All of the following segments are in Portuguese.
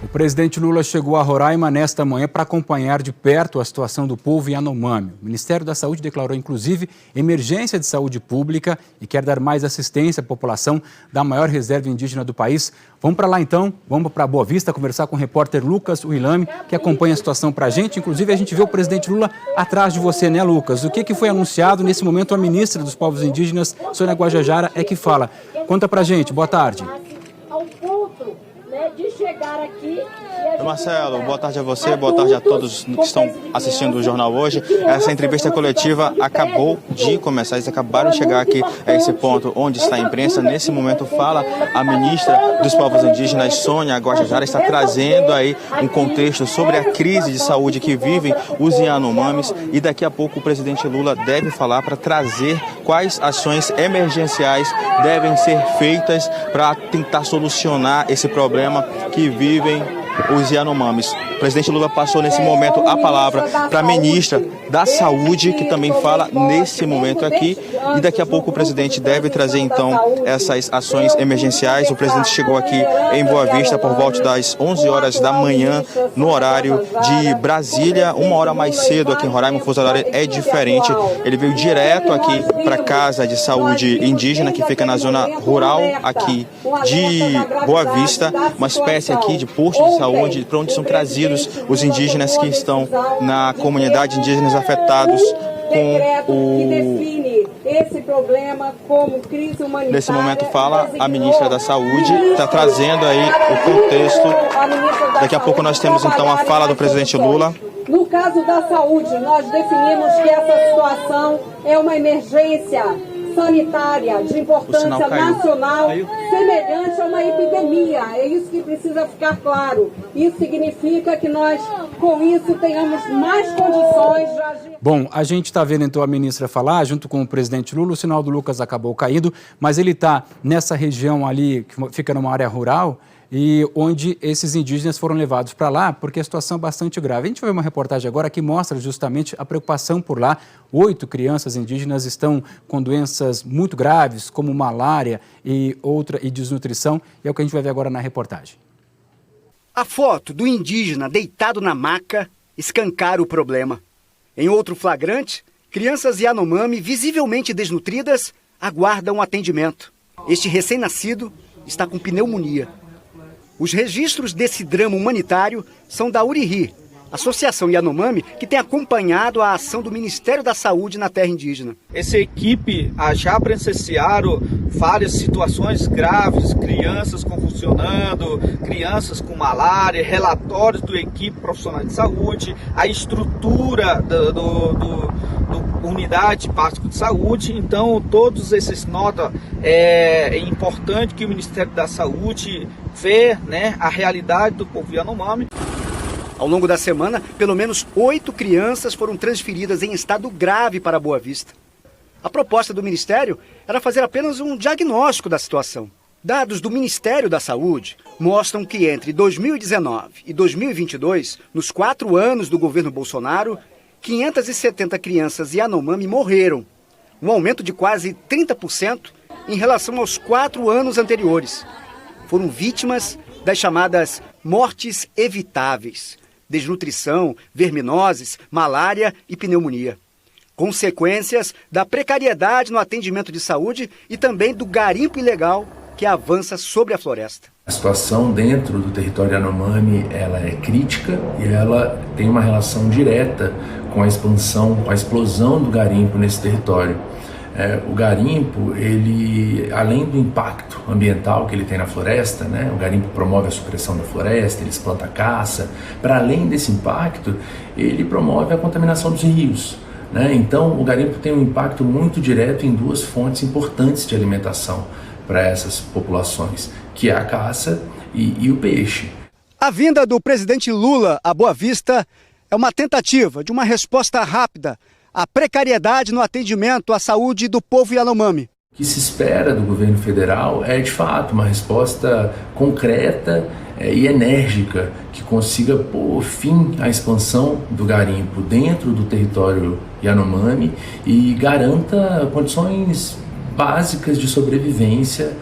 O presidente Lula chegou a Roraima nesta manhã para acompanhar de perto a situação do povo Yanomami. O Ministério da Saúde declarou, inclusive, emergência de saúde pública e quer dar mais assistência à população da maior reserva indígena do país. Vamos para lá, então. Vamos para Boa Vista conversar com o repórter Lucas Uilame, que acompanha a situação para a gente. Inclusive, a gente vê o presidente Lula atrás de você, né, Lucas? O que foi anunciado nesse momento? A ministra dos Povos Indígenas, Sônia Guajajara, é que fala. Conta para a gente. Boa tarde. Ao ponto, né, de chegar aqui... Marcelo, boa tarde a você, boa tarde a todos que estão assistindo o jornal hoje. Essa entrevista coletiva acabou de começar, eles acabaram de chegar aqui a esse ponto onde está a imprensa. Nesse momento fala a ministra dos Povos Indígenas, Sônia Guajajara, está trazendo aí um contexto sobre a crise de saúde que vivem os Yanomamis, e daqui a pouco o presidente Lula deve falar para trazer quais ações emergenciais devem ser feitas para tentar solucionar esse problema que vivem os Yanomamis. O presidente Lula passou nesse momento a palavra para a ministra da Saúde, que também fala nesse momento aqui, e daqui a pouco o presidente deve trazer então essas ações emergenciais. O presidente chegou aqui em Boa Vista por volta das 11 horas da manhã, no horário de Brasília, uma hora mais cedo aqui em Roraima. O fuso horário é diferente. Ele veio direto aqui para a Casa de Saúde Indígena, que fica na zona rural aqui de Boa Vista, uma espécie aqui de posto de saúde para onde são trazidos os indígenas que estão na comunidade, indígenas afetados com esse problema como crise humanitária. Nesse momento fala a ministra da Saúde, está trazendo aí o contexto. Daqui a pouco nós temos então a fala do presidente Lula. No caso da saúde, nós definimos que essa situação é uma emergência sanitária de importância nacional, semelhante a uma epidemia. É isso que precisa ficar claro. Isso significa que nós, com isso, tenhamos mais condições de agir. Bom, a gente está vendo então a ministra falar, junto com o presidente Lula. O sinal do Lucas acabou caindo, mas ele está nessa região ali, que fica numa área rural, e onde esses indígenas foram levados para lá, porque a situação é bastante grave. A gente vai ver uma reportagem agora que mostra justamente a preocupação por lá. 8 crianças indígenas estão com doenças muito graves, como malária e desnutrição, e é o que a gente vai ver agora na reportagem. A foto do indígena deitado na maca escancara o problema. Em outro flagrante, crianças Yanomami visivelmente desnutridas aguardam atendimento. Este recém-nascido está com pneumonia. Os registros desse drama humanitário são da URIRI, Associação Yanomami, que tem acompanhado a ação do Ministério da Saúde na terra indígena. Essa equipe já presenciaram várias situações graves, crianças convulsionando, crianças com malária, relatórios da equipe profissional de saúde, a estrutura do unidade básica de saúde. Então, todos esses notas, é importante que o Ministério da Saúde vê, né, a realidade do povo Yanomami. Ao longo da semana, pelo menos 8 crianças foram transferidas em estado grave para Boa Vista. A proposta do Ministério era fazer apenas um diagnóstico da situação. Dados do Ministério da Saúde mostram que entre 2019 e 2022, nos 4 anos do governo Bolsonaro, 570 crianças Yanomami morreram, um aumento de quase 30% em relação aos 4 anos anteriores. Foram vítimas das chamadas mortes evitáveis: desnutrição, verminoses, malária e pneumonia. Consequências da precariedade no atendimento de saúde e também do garimpo ilegal que avança sobre a floresta. A situação dentro do território Yanomami, ela é crítica e ela tem uma relação direta com a expansão, com a explosão do garimpo nesse território. O garimpo, ele, além do impacto ambiental que ele tem na floresta, né, o garimpo promove a supressão da floresta, ele espanta a caça. Para além desse impacto, ele promove a contaminação dos rios, né? Então, o garimpo tem um impacto muito direto em 2 fontes importantes de alimentação para essas populações, que é a caça e o peixe. A vinda do presidente Lula a Boa Vista é uma tentativa de uma resposta rápida à precariedade no atendimento à saúde do povo Yanomami. O que se espera do governo federal é, de fato, uma resposta concreta e enérgica que consiga pôr fim à expansão do garimpo dentro do território Yanomami e garanta condições básicas de sobrevivência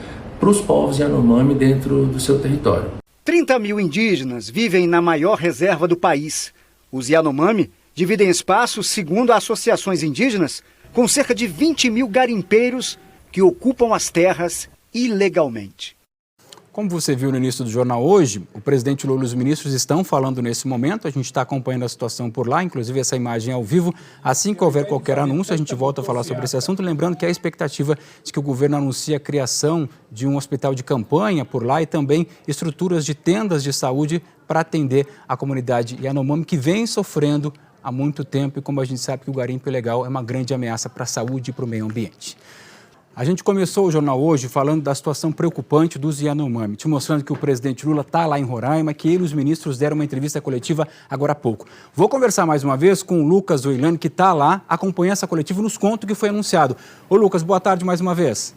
para os povos Yanomami dentro do seu território. 30 mil indígenas vivem na maior reserva do país. Os Yanomami dividem espaços, segundo associações indígenas, com cerca de 20 mil garimpeiros que ocupam as terras ilegalmente. Como você viu no início do jornal hoje, o presidente Lula e os ministros estão falando nesse momento. A gente está acompanhando a situação por lá, inclusive essa imagem ao vivo. Assim que houver qualquer anúncio, a gente volta a falar sobre esse assunto. Lembrando que há a expectativa de que o governo anuncie a criação de um hospital de campanha por lá e também estruturas de tendas de saúde para atender a comunidade Yanomami, que vem sofrendo há muito tempo. E como a gente sabe que o garimpo ilegal é uma grande ameaça para a saúde e para o meio ambiente. A gente começou o jornal hoje falando da situação preocupante dos Yanomami, te mostrando que o presidente Lula está lá em Roraima, que ele e os ministros deram uma entrevista coletiva agora há pouco. Vou conversar mais uma vez com o Lucas Oilane, que está lá, acompanhando essa coletiva, nos conta o que foi anunciado. Ô Lucas, boa tarde mais uma vez.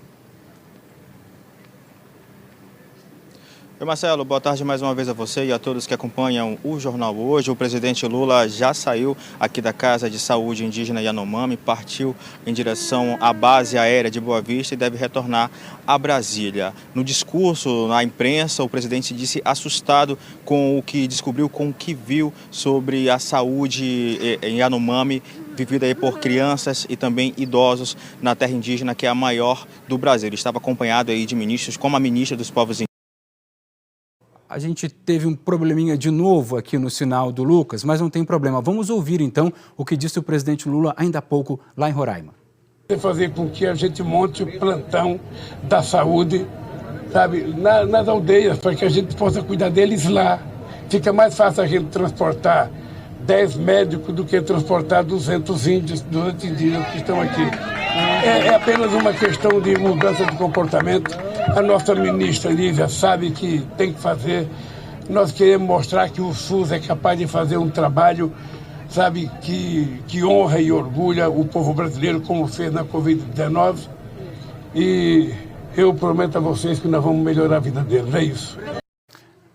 Oi Marcelo, boa tarde mais uma vez a você e a todos que acompanham o jornal hoje. O presidente Lula já saiu aqui da Casa de Saúde Indígena Yanomami, partiu em direção à base aérea de Boa Vista e deve retornar a Brasília. No discurso na imprensa, o presidente disse assustado com o que descobriu, com o que viu sobre a saúde em Yanomami, vivida aí por crianças e também idosos na terra indígena, que é a maior do Brasil. Ele estava acompanhado aí de ministros, como a ministra dos Povos Indígenas. A gente teve um probleminha de novo aqui no sinal do Lucas, mas não tem problema. Vamos ouvir, então, o que disse o presidente Lula ainda há pouco lá em Roraima. Fazer com que a gente monte o plantão da saúde, sabe, nas aldeias, para que a gente possa cuidar deles lá. Fica mais fácil a gente transportar 10 médicos do que transportar 200 índios, 200 indígenas que estão aqui. É apenas uma questão de mudança de comportamento. A nossa ministra Lívia sabe que tem que fazer. Nós queremos mostrar que o SUS é capaz de fazer um trabalho, sabe, que honra e orgulha o povo brasileiro, como fez na Covid-19. E eu prometo a vocês que nós vamos melhorar a vida deles. É isso.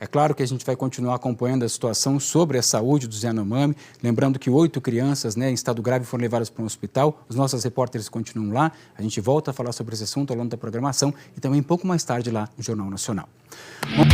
É claro que a gente vai continuar acompanhando a situação sobre a saúde dos Yanomami, lembrando que 8 crianças em estado grave foram levadas para um hospital. Os nossos repórteres continuam lá. A gente volta a falar sobre esse assunto ao longo da programação e também um pouco mais tarde lá no Jornal Nacional. Bom...